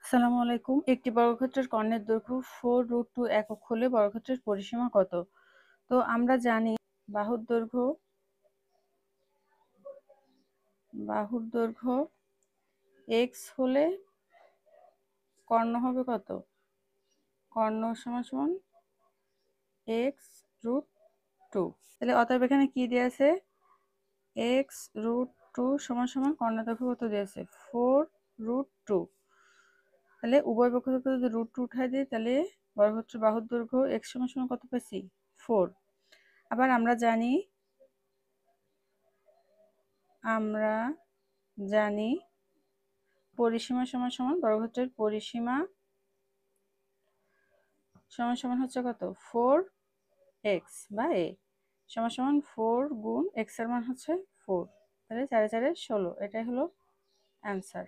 আসসালামু আলাইকুম। একটি বর্গক্ষেত্রের কর্ণের দৈর্ঘ্য 4√2 একক হলে বর্গক্ষেত্রের পরিসীমা কত? তো আমরা জানি বাহুর দৈর্ঘ্য x হলে কর্ণ হবে কত? কর্ণ সমান সমান x√2। তাহলে অতএব এখানে কি দেয়া আছে? x√2 সমান সমান কর্ণের দৈর্ঘ্য কত দেয়া আছে? 4√2। তাহলে উভয় পক্ষ থেকে যদি √2 উঠাই দিই তাহলে বর্গক্ষেত্রের বাহুর দৈর্ঘ্য x সমান সমান কত পাইছি? 4। আবার আমরা জানি পরিসীমা সমান সমান বর্গক্ষেত্রের পরিসীমা সমান সমান হচ্ছে কত? 4x বা a সমান সমান 4 গুণ x এর মান হচ্ছে 4। তাহলে 4 4 16। এটাই হলো অ্যান্সার।